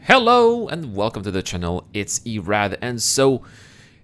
Hello and welcome to the channel, it's Erad, and so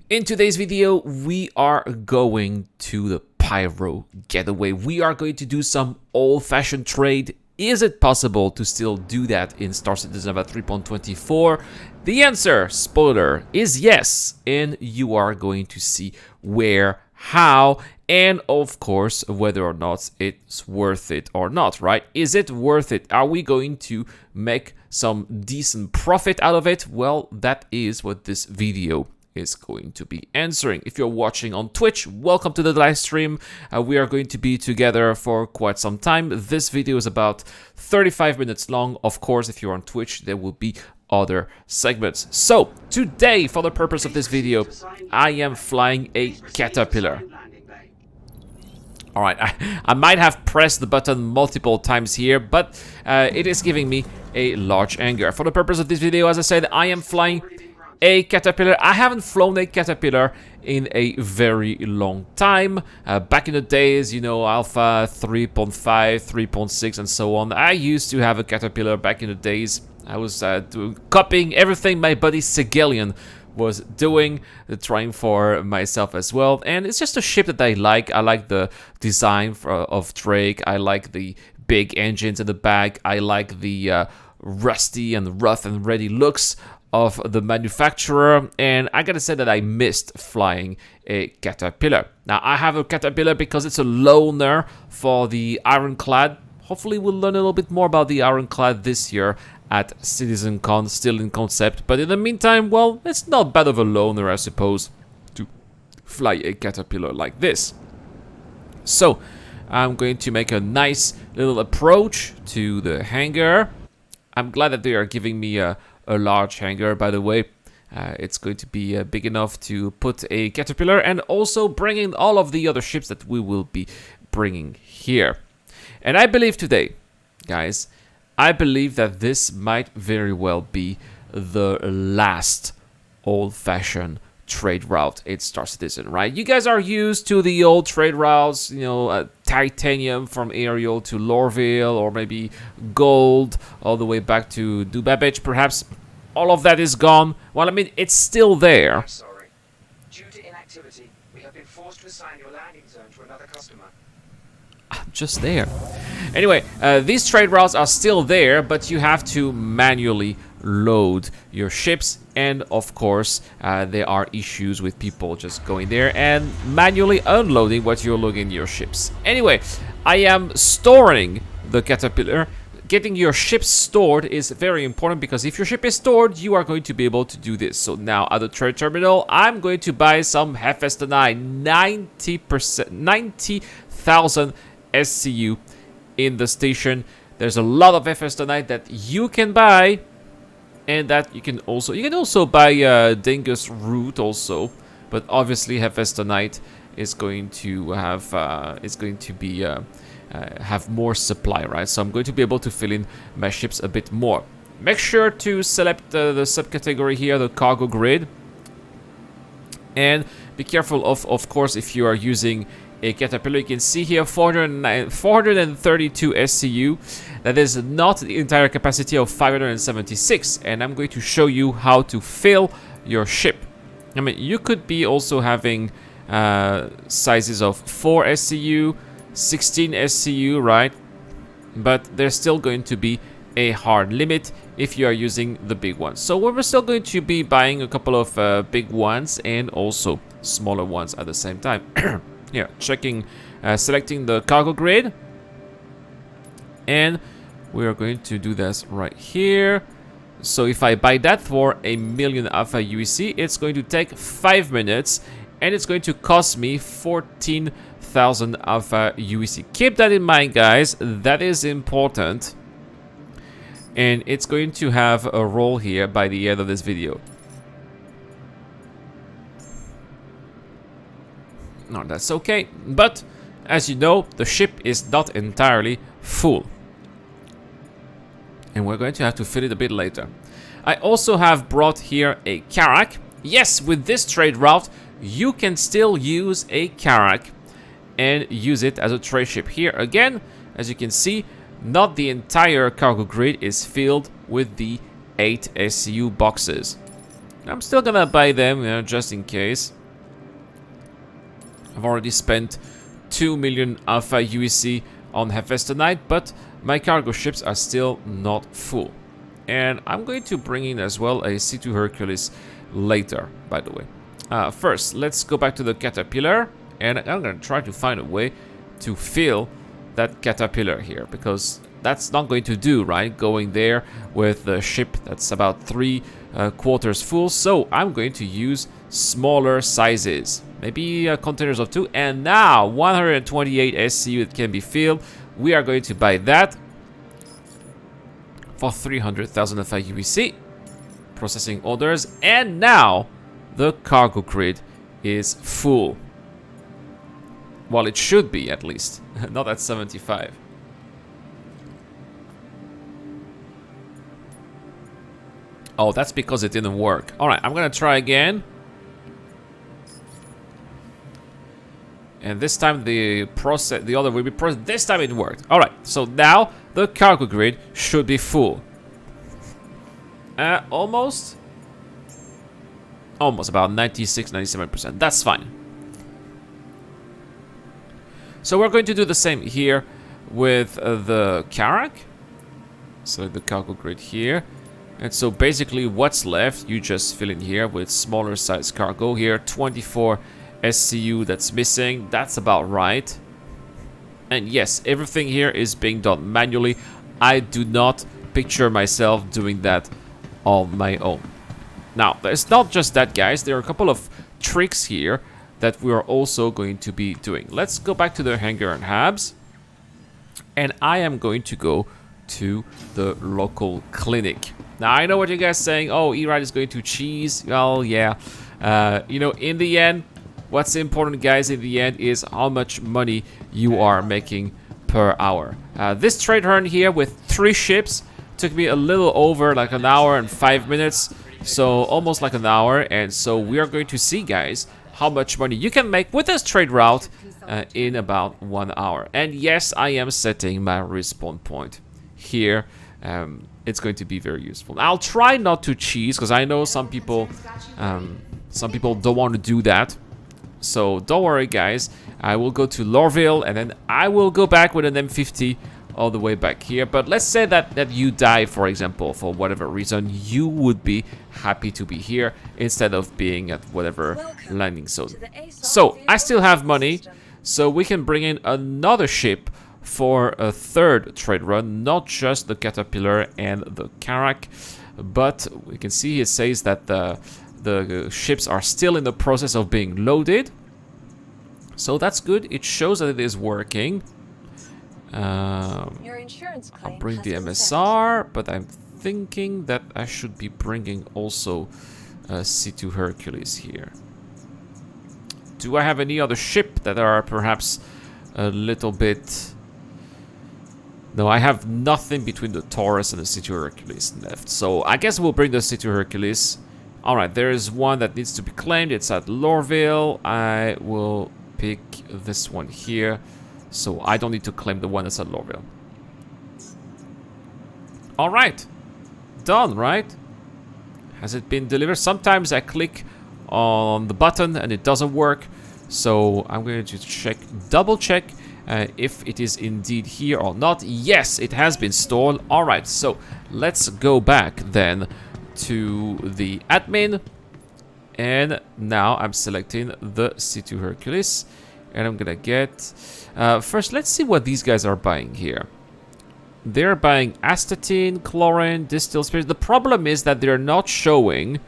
in today's video we are going to the Pyro getaway. We are going to do some old-fashioned trade. Is it possible to still do that in Star Citizen 3.24? The answer, spoiler, is yes, and you are going to see where, how, and of course whether or not it's worth it or not, right? Is it worth it? Are we going to make some decent profit out of it? Well, that is what this video is going to be answering. If you're watching on Twitch, welcome to the live stream. We are going to be together for quite some time. This video is about 35 minutes long. Of course, if you're on Twitch, there will be other segments. So today, for the purpose of this video, I am flying a Caterpillar. Alright, I might have pressed the button multiple times here, but it is giving me a large anger. For the purpose of this video, as I said, I am flying a Caterpillar. I haven't flown a Caterpillar in a very long time. Back in the days, you know, Alpha 3.5, 3.6 and so on. I used to have a Caterpillar back in the days. I was copying everything my buddy Segelian was doing, trying for myself as well. And it's just a ship that I like. I like the design of Drake. I like the big engines in the back. I like the rusty and rough and ready looks of the manufacturer, and I gotta say that I missed flying a Caterpillar. Now I have a Caterpillar because it's a loaner for the Ironclad. Hopefully we'll learn a little bit more about the Ironclad this year at CitizenCon, still in concept, but in the meantime, well, it's not bad of a loaner, I suppose, to fly a Caterpillar like this. So I'm going to make a nice little approach to the hangar. I'm glad that they are giving me a large hangar, by the way. It's going to be big enough to put a Caterpillar and also bring in all of the other ships that we will be bringing here. And I believe today, guys, I believe that this might very well be the last old-fashioned trade route in Star Citizen, right? You guys are used to the old trade routes, you know, titanium from Ariel to Lorville, or maybe gold all the way back to Dubabich, perhaps. All of that is gone. Well, I mean, it's still there. I'm sorry. Due to inactivity, we have been forced to assign your landing zone to another customer. I'm just there. Anyway, these trade routes are still there, but you have to manually load your ships, and of course there are issues with people just going there and manually unloading what you're loading in your ships. Anyway, I am storing the Caterpillar. Getting your ship stored is very important, because if your ship is stored, you are going to be able to do this. So now at the trade terminal, I'm going to buy some Hephaestonite, 90,000 SCU in the station. There's a lot of Hephaestonite that you can buy, and that you can also buy Dingus Root also, but obviously Hephaestonite is going to have have more supply, right? So I'm going to be able to fill in my ships a bit more. Make sure to select the subcategory here, the cargo grid, and be careful of course, if you are using a Caterpillar. You can see here 432 SCU. That is not the entire capacity of 576, and I'm going to show you how to fill your ship. I mean, you could be also having sizes of 4 SCU, 16 SCU, right? But there's still going to be a hard limit if you are using the big ones. So we're still going to be buying a couple of big ones and also smaller ones at the same time. Here, selecting the cargo grid, and we are going to do this right here. So if I buy that for 1,000,000 Alpha UEC, it's going to take 5 minutes, and it's going to cost me 14,000 Alpha UEC. Keep that in mind, guys. That is important, and it's going to have a role here by the end of this video. No, that's okay, but as you know, the ship is not entirely full, and we're going to have to fill it a bit later. I also have brought here a Carrack. Yes, with this trade route, you can still use a Carrack and use it as a trade ship. Here again, as you can see, not the entire cargo grid is filled with the 8 SCU boxes. I'm still gonna buy them, you know, just in case. I've already spent 2 million Alpha UEC on Hephaestonite, but my cargo ships are still not full. And I'm going to bring in as well a C2 Hercules later, by the way. First, let's go back to the Caterpillar, and I'm going to try to find a way to fill that Caterpillar here, because that's not going to do, right? Going there with the ship that's about 3/4 full. So I'm going to use smaller sizes, maybe containers of 2. And now 128 SCU that can be filled. We are going to buy that for 300,000 FIUEC. Processing orders, and now the cargo grid is full. Well, it should be, at least. Not at 75. Oh, that's because it didn't work. Alright, I'm gonna try again. And this time the order will be processed. This time it worked. Alright, so now the cargo grid should be full. Almost. Almost, about 96, 97%. That's fine. So we're going to do the same here with the Carrack. Select the cargo grid here. And so basically what's left, you just fill in here with smaller size cargo here. 24 SCU that's missing. That's about right. And yes, everything here is being done manually. I do not picture myself doing that on my own. Now, it's not just that, guys. There are a couple of tricks here that we are also going to be doing. Let's go back to the hangar and hubs. And I am going to go to the local clinic. Now, I know what you guys are saying. Oh, E-Ride is going to cheese. Well, yeah. You know, in the end, what's important, guys, in the end is how much money you are making per hour. This trade run here with 3 ships took me a little over like an hour and 5 minutes. So almost like an hour. And so we are going to see, guys, how much money you can make with this trade route in about 1 hour. And yes, I am setting my respawn point here. It's going to be very useful. I'll try not to cheese because I know some people don't want to do that. So don't worry, guys. I will go to Lorville and then I will go back with an M50 all the way back here. But let's say that you die, for example, for whatever reason, you would be happy to be here instead of being at whatever landing zone. So I still have money, so we can bring in another ship for a 3rd trade run, not just the Caterpillar and the Carrack, but we can see it says that the ships are still in the process of being loaded. So that's good. It shows that it is working. Your insurance claim I'll bring the has been MSR, but I'm thinking that I should be bringing also C2 Hercules here. Do I have any other ship that are perhaps a little bit... No, I have nothing between the Taurus and the C2 Hercules left. So I guess we'll bring the C2 Hercules. Alright, there is one that needs to be claimed. It's at Lorville. I will pick this one here. So I don't need to claim the one that's at Lorville. Alright. Done, right? Has it been delivered? Sometimes I click on the button and it doesn't work. So I'm going to check, double check if it is indeed here or not. Yes, it has been stored. Alright, so let's go back then to the admin. And now I'm selecting the C2 Hercules. And I'm gonna get... first, let's see what these guys are buying here. They're buying astatine, chlorine, distilled spirits. The problem is that they're not showing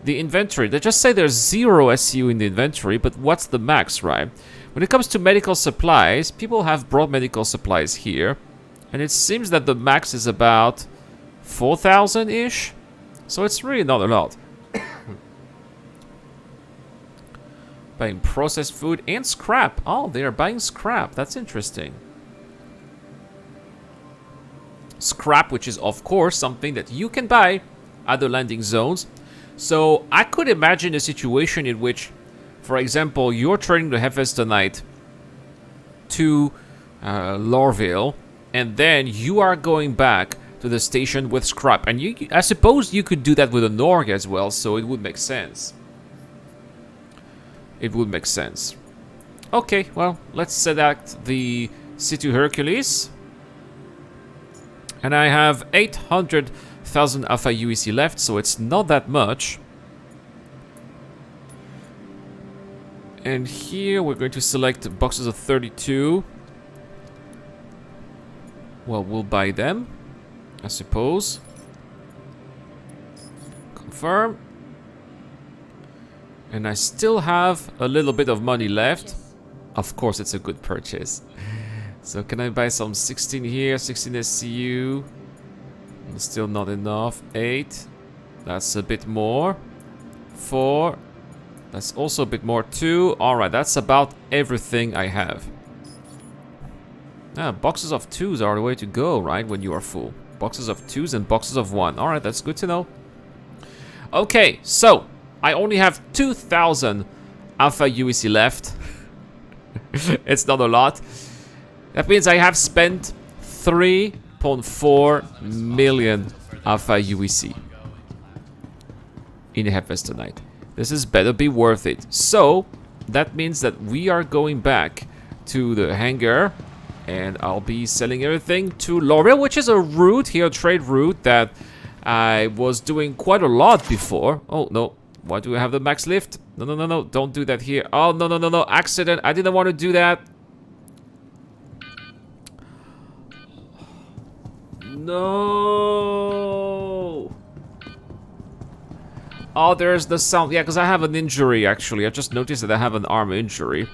the inventory. They just say there's 0 SCU in the inventory, but what's the max, right? When it comes to medical supplies, people have brought medical supplies here. And it seems that the max is about 4,000-ish. So it's really not a lot. Buying processed food and scrap. Oh, they are buying scrap. That's interesting. Scrap, which is of course something that you can buy at the landing zones. So I could imagine a situation in which, for example, you're trading the Hephaestonite to Lorville, and then you are going back to the station with scrap. And I suppose you could do that with a Norg as well, so it would make sense. It would make sense. Okay, well, let's select the C2 Hercules. And I have 800,000 Alpha UEC left, so it's not that much. And here we're going to select boxes of 32. Well, we'll buy them, I suppose. Confirm. And I still have a little bit of money left. Of course, it's a good purchase. So can I buy some 16 here, 16 SCU? Still not enough. 8. That's a bit more. 4. That's also a bit more. 2. Alright, that's about everything I have. Boxes of 2s are the way to go, right? When you are full. Boxes of 2s and boxes of 1. Alright, that's good to know. Okay, so I only have 2,000 Alpha UEC left. It's not a lot. That means I have spent 3.4 million Alpha UEC in Headfest tonight. This is better be worth it. So that means that we are going back to the hangar, and I'll be selling everything to Lorville, which is a route here, a trade route that I was doing quite a lot before. Oh no, why do I have the max lift? No, no, no, no, don't do that here. Oh no, no, no, no, accident. I didn't want to do that. No. Oh, there's the sound. Yeah, because I have an injury, actually. I just noticed that I have an arm injury.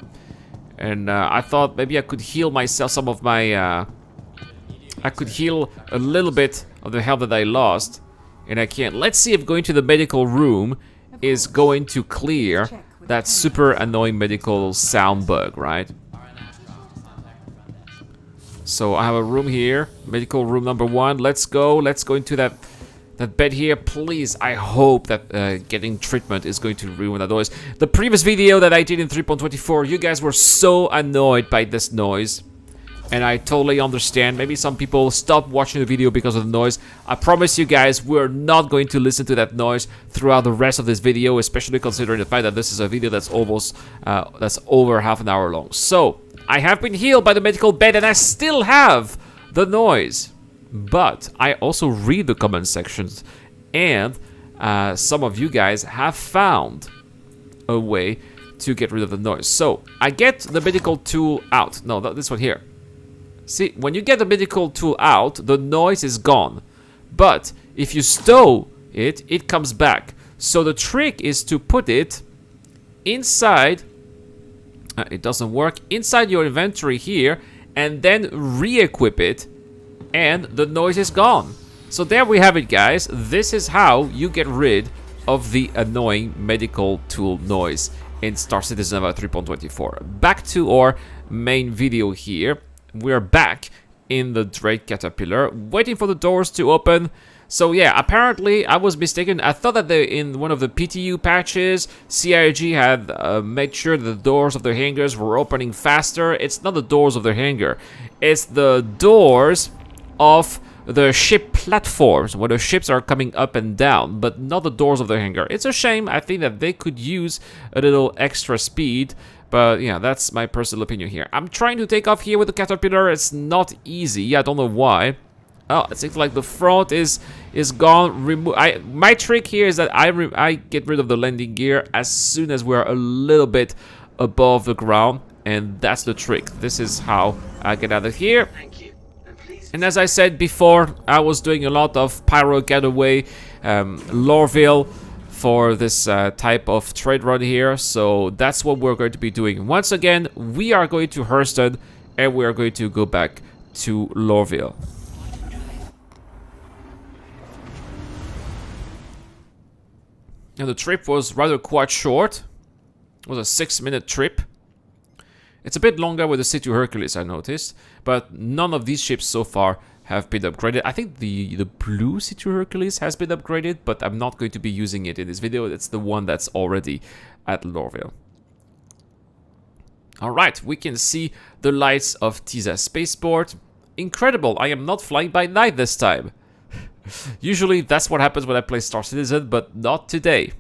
And I thought maybe I could heal myself some of my... I could heal a little bit of the health that I lost. And I can't. Let's see if going to the medical room is going to clear that super annoying medical sound bug, right? So I have a room here, medical room number 1. Let's go into that bed here. Please, I hope that getting treatment is going to ruin that noise. The previous video that I did in 3.24, you guys were so annoyed by this noise. And I totally understand. Maybe some people stopped watching the video because of the noise. I promise you guys, we're not going to listen to that noise throughout the rest of this video, especially considering the fact that this is a video that's almost, that's over half an hour long. So, I have been healed by the medical bed and I still have the noise. But I also read the comment sections, and some of you guys have found a way to get rid of the noise. So, I get the medical tool out. No, this one here. See, when you get the medical tool out, the noise is gone. But if you stow it, it comes back. So the trick is to put it inside, it doesn't work, inside your inventory here, and then re-equip it, and the noise is gone. So there we have it, guys. This is how you get rid of the annoying medical tool noise in Star Citizen 3.24. Back to our main video here. We're back in the Drake Caterpillar, waiting for the doors to open. So yeah, apparently I was mistaken. I thought that in one of the PTU patches, CIG had made sure that the doors of their hangars were opening faster. It's not the doors of their hangar. It's the doors of the ship platforms, where the ships are coming up and down, but not the doors of their hangar. It's a shame. I think that they could use a little extra speed. But yeah, that's my personal opinion here. I'm trying to take off here with the Caterpillar. It's not easy. I don't know why. Oh, it seems like the front is gone. My trick here is that I get rid of the landing gear as soon as we're a little bit above the ground, and that's the trick. This is how I get out of here. Thank you. And as I said before, I was doing a lot of Pyro Getaway, Lorville, for this type of trade run here. So that's what we're going to be doing. Once again, we are going to Hurston, and we are going to go back to Lorville. Now the trip was rather quite short. It was a 6-minute trip. It's a bit longer with the C2 Hercules, I noticed, but none of these ships so far have been upgraded. I think the blue C2 Hercules has been upgraded, but I'm not going to be using it in this video. It's the one that's already at Lorville. Alright, we can see the lights of Tisa Spaceport. Incredible, I am not flying by night this time. Usually that's what happens when I play Star Citizen, but not today.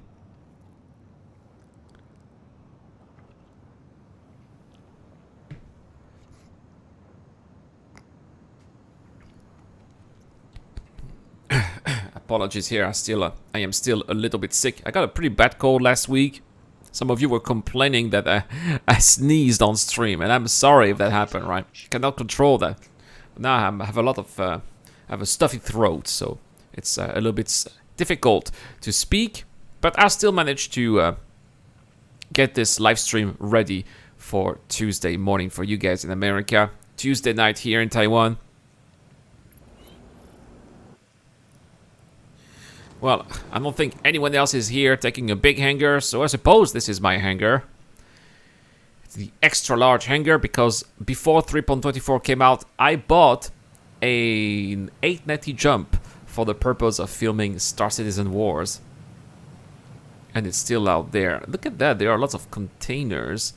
Apologies here, I am still a little bit sick. I got a pretty bad cold last week. Some of you were complaining that I sneezed on stream, and I'm sorry if that happened, right? I cannot control that. Now I have a lot of, I have a stuffy throat, so it's a little bit difficult to speak. But I still managed to get this live stream ready for Tuesday morning for you guys in America. Tuesday night here in Taiwan. Well, I don't think anyone else is here taking a big hangar, so I suppose this is my hangar. It's the extra large hangar because before 3.24 came out, I bought an 890 jump for the purpose of filming Star Citizen Wars. And it's still out there. Look at that, there are lots of containers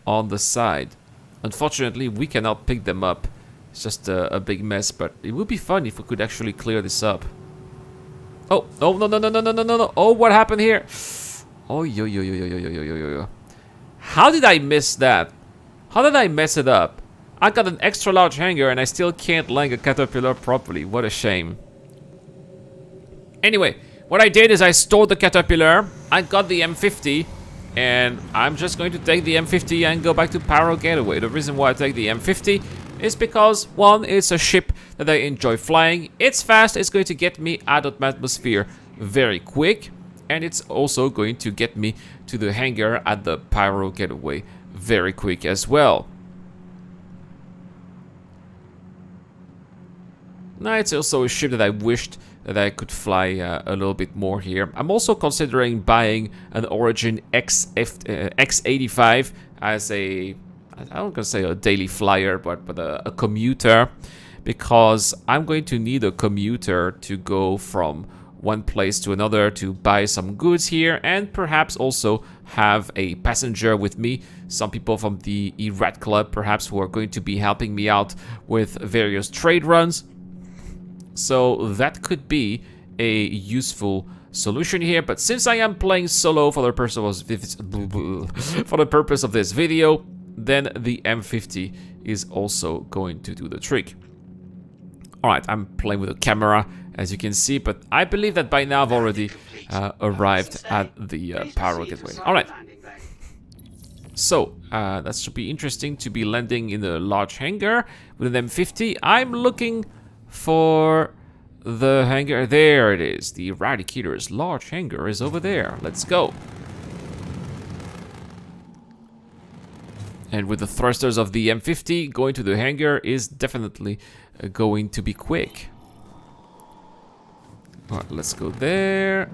on the side. Unfortunately, we cannot pick them up. It's just a big mess, but it would be fun if we could actually clear this up. Oh, no, no, no, no, no, no, no, no. Oh, what happened here? Oh, yo, yo, yo, yo, yo, yo, yo, yo, yo. How did I miss that? How did I mess it up? I got an extra large hangar and I still can't land a caterpillar properly. What a shame. Anyway, what I did is I stored the caterpillar. I got the M50. And I'm just going to take the M50 and go back to Paro Getaway. The reason why I take the M50 is because, one, it's a ship that I enjoy flying. It's fast, it's going to get me out of the atmosphere very quick. And it's also going to get me to the hangar at the Pyro Getaway very quick as well. Now, it's also a ship that I wished that I could fly a little bit more here. I'm also considering buying an Origin X85 as a, I don't gonna say a daily flyer, but a commuter, because I'm going to need a commuter to go from one place to another to buy some goods here, and perhaps also have a passenger with me. Some people from the Erat Club perhaps who are going to be helping me out with various trade runs. So that could be a useful solution here, but since I am playing solo for the purpose of this video, then the M50 is also going to do the trick. Alright, I'm playing with a camera, as you can see, but I believe that by now I've already arrived at the Pyro Gateway. Alright, so that should be interesting to be landing in a large hangar with an M50. I'm looking for the hangar. There it is. The Eradicator's large hangar is over there. Let's go. And with the thrusters of the M50, going to the hangar is definitely going to be quick. Alright, let's go there.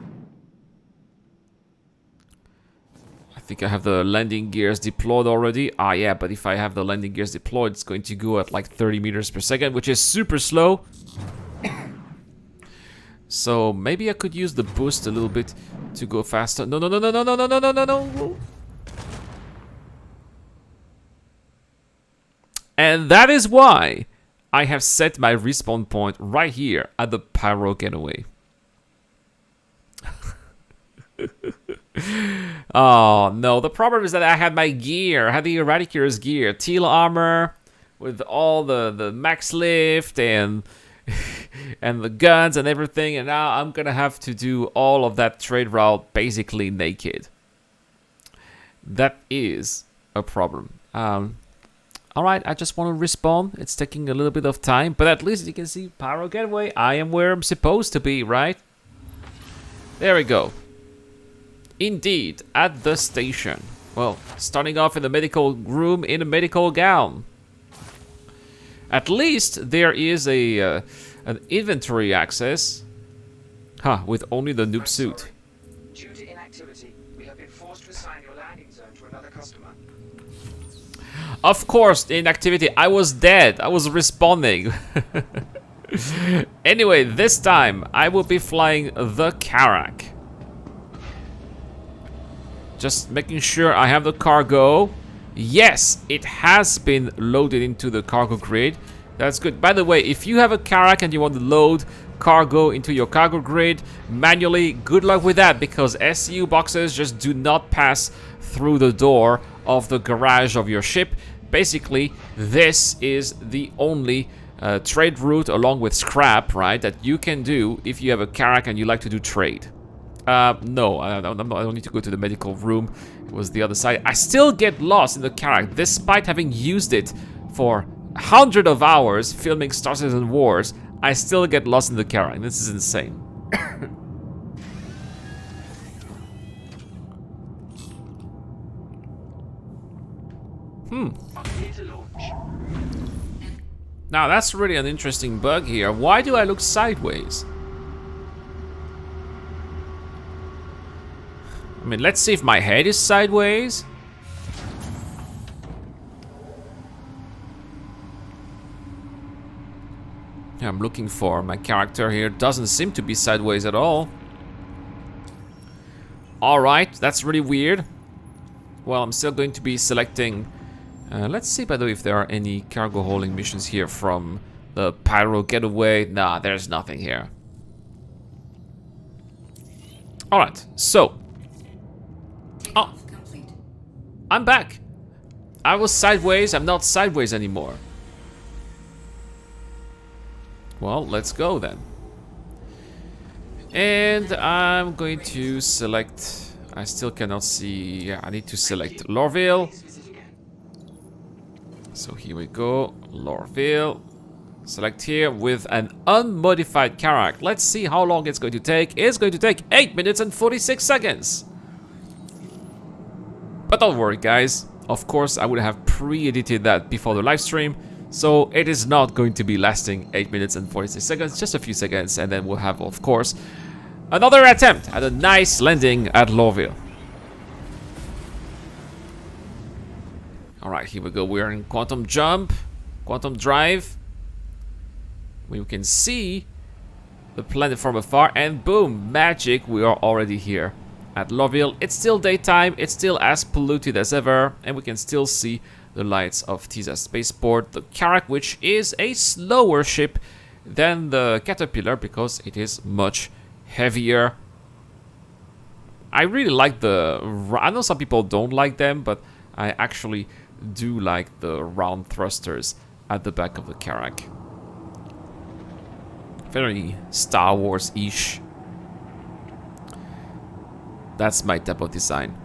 I think I have the landing gears deployed already. Ah, yeah, but if I have the landing gears deployed, it's going to go at like 30 meters per second, which is super slow. So maybe I could use the boost a little bit to go faster. No, no, no, no, no, no, no, no, no, no, no. And that is why I have set my respawn point right here at the Pyro Getaway. Oh no, the problem is that I had my gear. I had the Eradicator's gear, teal armor with all the max lift and and the guns and everything, and now I'm gonna have to do all of that trade route basically naked. That is a problem. Alright, I just want to respawn. It's taking a little bit of time, but at least you can see Pyro Getaway. I am where I'm supposed to be, right? There we go. Indeed, at the station. Well, starting off in the medical room in a medical gown. At least there is an inventory access. Huh, with only the noob suit. Due to inactivity, we have been forced to assign your landing zone to another customer. Of course, inactivity. I was dead. I was respawning. Anyway, this time I will be flying the Carrack. Just making sure I have the cargo. Yes, it has been loaded into the cargo grid. That's good. By the way, if you have a Carrack and you want to load cargo into your cargo grid manually, good luck with that, because SCU boxes just do not pass through the door of the garage of your ship. Basically, this is the only trade route, along with scrap, right, that you can do if you have a Carrack and you like to do trade. No, I don't need to go to the medical room. It was the other side. I still get lost in the Carrack, despite having used it for hundreds of hours filming Star Citizen Wars. I still get lost in the Carrack. This is insane. Now that's really an interesting bug here. Why do I look sideways? I mean, let's see if my head is sideways. Yeah, I'm looking for my character here. Doesn't seem to be sideways at all. Alright, that's really weird. Well, I'm still going to be selecting... let's see, by the way, if there are any cargo hauling missions here from the Pyro Getaway. Nah, there's nothing here. Alright, so... Oh, I'm back. I was sideways, I'm not sideways anymore. Well, let's go then. And I'm going to select... I still cannot see... Yeah, I need to select Lorville. So here we go, Lorville. Select here with an unmodified Carrack. Let's see how long it's going to take. It's going to take 8 minutes and 46 seconds. But don't worry, guys. Of course, I would have pre-edited that before the live stream. So it is not going to be lasting 8 minutes and 46 seconds, just a few seconds. And then we'll have, of course, another attempt at a nice landing at Lorville. Alright, here we go. We're in quantum jump, quantum drive. We can see the planet from afar, and boom, magic, we are already here at Lorville. It's still daytime, it's still as polluted as ever, and we can still see the lights of Tisa Spaceport, the Carrack, which is a slower ship than the Caterpillar because it is much heavier. I really like the... I know some people don't like them, but I actually do like the round thrusters at the back of the Carrack. Very Star Wars-ish. That's my type of design.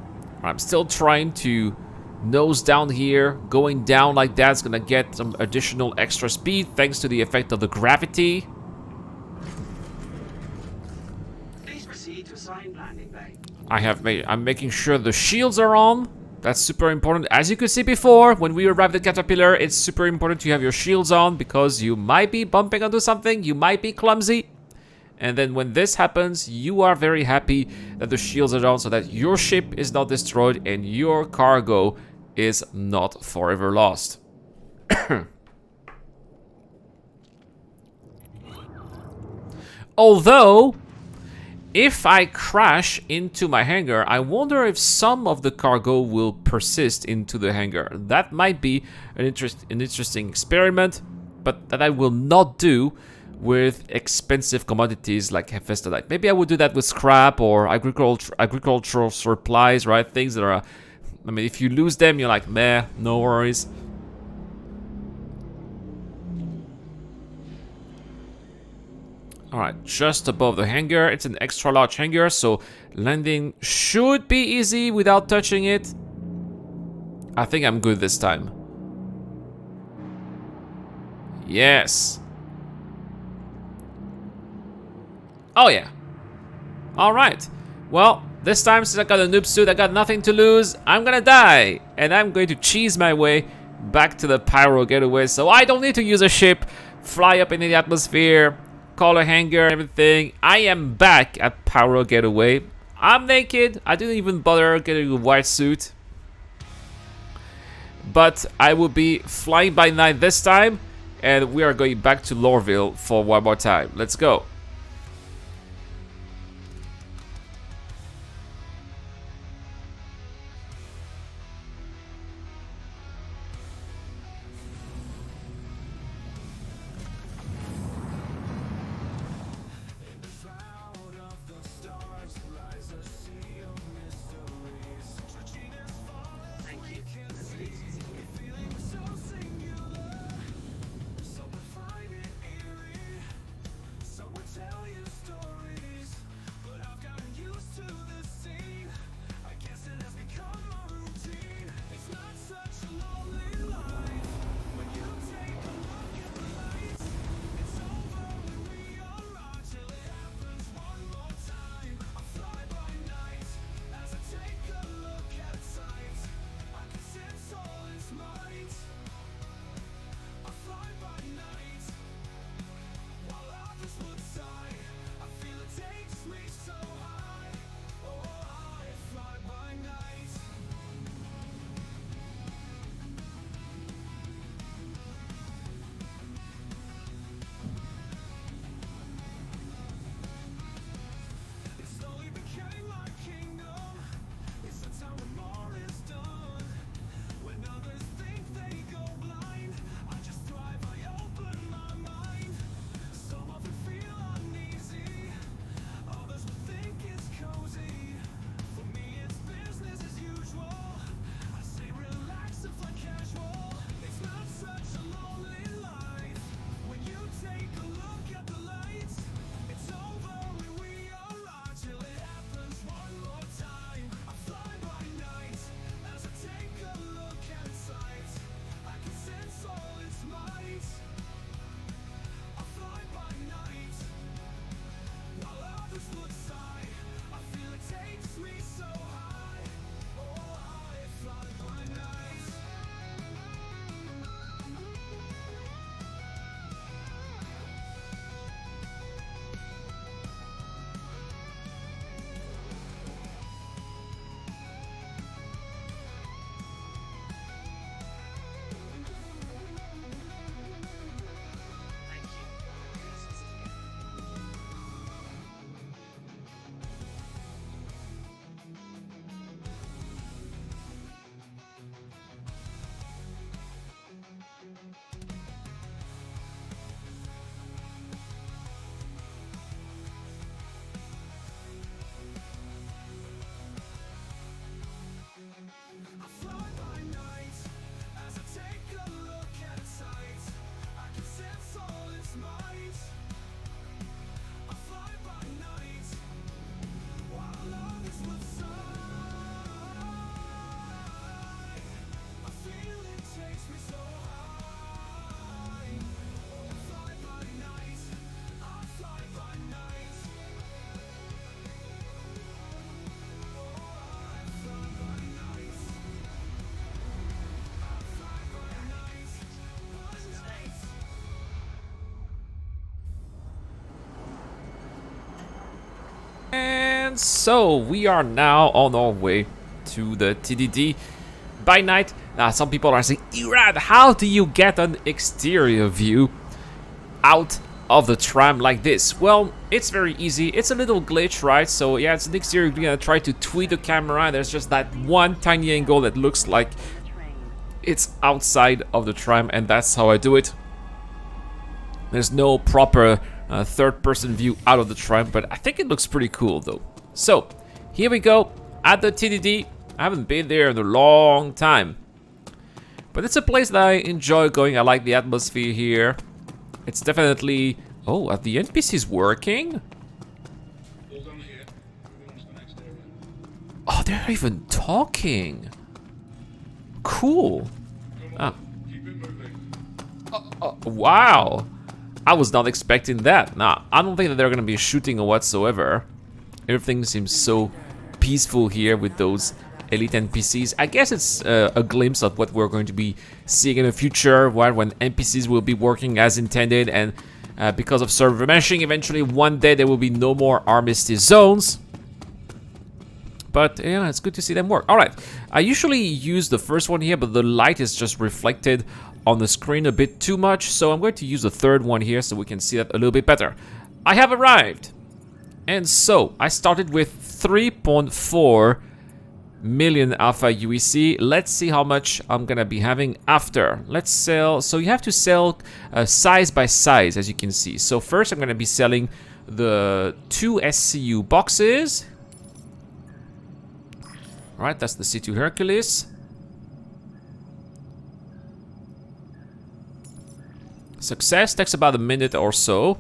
I'm still trying to nose down here. Going down like that's gonna get some additional extra speed thanks to the effect of the gravity. Please proceed to assigned landing bay. I'm making sure the shields are on. That's super important. As you could see before, when we arrived at Caterpillar, it's super important to have your shields on because you might be bumping onto something, you might be clumsy. And then when this happens, you are very happy that the shields are on so that your ship is not destroyed and your cargo is not forever lost. Although, if I crash into my hangar, I wonder if some of the cargo will persist into the hangar. That might be an interesting experiment, but that I will not do with expensive commodities like Hephaestonite. Maybe I would do that with scrap or agricultural supplies, right? Things that are... I mean, if you lose them, you're like, meh, no worries. Alright, just above the hangar. It's an extra large hangar, so landing should be easy without touching it. I think I'm good this time. Yes. Oh yeah. Alright. Well, this time since I got a noob suit, I got nothing to lose. I'm gonna die. And I'm going to cheese my way back to the Pyro Getaway, so I don't need to use a ship, fly up into the atmosphere, call a hangar, everything. I am back at Pyro Getaway. I'm naked. I didn't even bother getting a white suit. But I will be flying by night this time, and we are going back to Lorville for one more time. Let's go. And so we are now on our way to the TDD by night. Now some people are saying, Irad, how do you get an exterior view out of the tram like this? Well, it's very easy. It's a little glitch, right? So yeah, it's an exterior view. I try to tweak the camera. There's just that one tiny angle that looks like it's outside of the tram, and that's how I do it. There's no proper third-person view out of the tram, but I think it looks pretty cool though. So here we go at the TDD. I haven't been there in a long time, but it's a place that I enjoy going. I like the atmosphere here. It's definitely... Oh, are the NPCs working? Oh, they're even talking. Cool. Oh. Wow. I was not expecting that. Nah, I don't think that they're gonna be shooting or whatsoever. Everything seems so peaceful here with those elite NPCs. I guess it's a glimpse of what we're going to be seeing in the future, when NPCs will be working as intended, and because of server meshing, eventually one day there will be no more armistice zones. But yeah, it's good to see them work. All right, I usually use the first one here, but the light is just reflected on the screen a bit too much, so I'm going to use the third one here so we can see that a little bit better. I have arrived, and so I started with 3.4 million alpha UEC. Let's see how much I'm gonna be having after. Let's sell. So you have to sell size by size, as you can see. So first I'm gonna be selling the 2 SCU boxes. All right, that's the C2 Hercules. Success takes about a minute or so.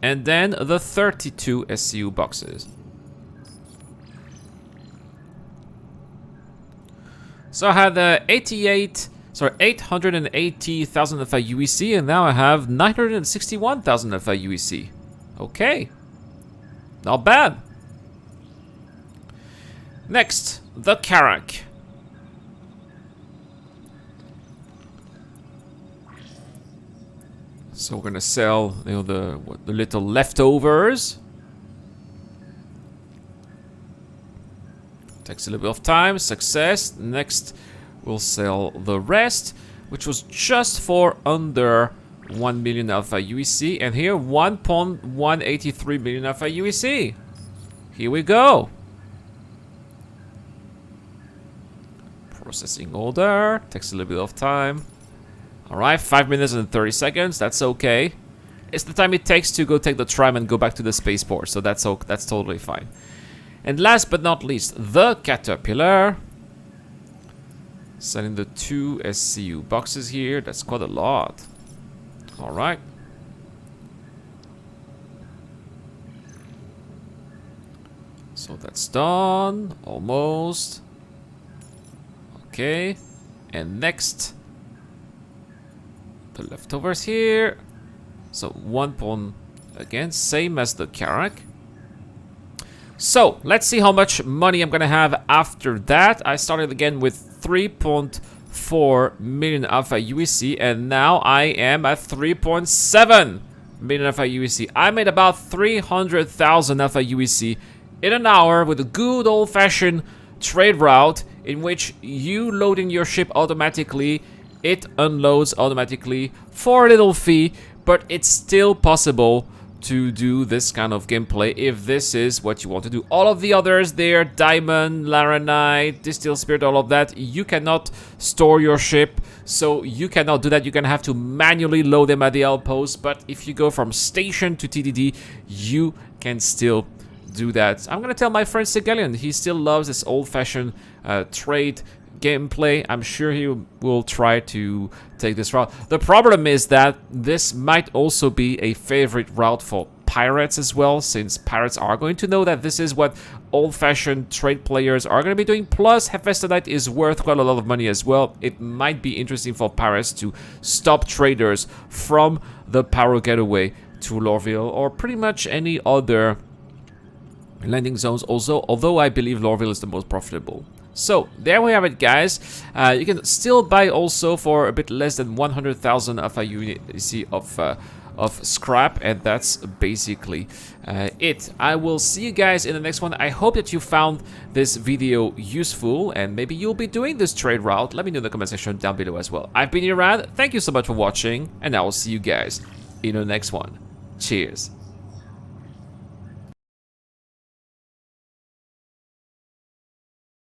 And then the 32 SCU boxes. So I had 880,000 alpha UEC, and now I have 961,000 alpha UEC. Okay, not bad. Next, the Carrack. So we're gonna sell, you know, the little leftovers. Takes a little bit of time. Success. Next, we'll sell the rest, which was just for under 1 million alpha UEC, and here 1.183 million alpha UEC. Here we go. Processing order. Takes a little bit of time. Alright, 5 minutes and 30 seconds. That's okay. It's the time it takes to go take the tram and go back to the spaceport, so that's totally fine. And last but not least, the Caterpillar. Selling the 2 SCU boxes here. That's quite a lot. Alright. So that's done. Almost. Okay. And next, the leftovers here. So 1 point, again, same as the Carrack. So let's see how much money I'm gonna have after that. I started again with 3.4 million alpha UEC, and now I am at 3.7 million alpha UEC. I made about 300,000 alpha UEC in an hour with a good old-fashioned trade route in which you load in your ship automatically, it unloads automatically for a little fee, but it's still possible to do this kind of gameplay if this is what you want to do. All of the others there, Diamond, Laranite, Distilled Spirit, all of that, you cannot store your ship, so you cannot do that. You're gonna have to manually load them at the outpost, but if you go from station to TDD, you can still do that. I'm gonna tell my friend Segalian, he still loves this old-fashioned trade gameplay. I'm sure he will try to take this route. The problem is that this might also be a favorite route for pirates as well, since pirates are going to know that this is what old-fashioned trade players are going to be doing. Plus, Hephaestonite is worth quite a lot of money as well. It might be interesting for pirates to stop traders from the Paro Getaway to Lorville, or pretty much any other landing zones also, although I believe Lorville is the most profitable. So there we have it, guys. You can still buy also for a bit less than 100,000 alpha UEC of scrap, and that's basically it. I will see you guys in the next one. I hope that you found this video useful, and maybe you'll be doing this trade route. Let me know in the comment section down below as well. I've been Irad, thank you so much for watching, and I will see you guys in the next one. Cheers.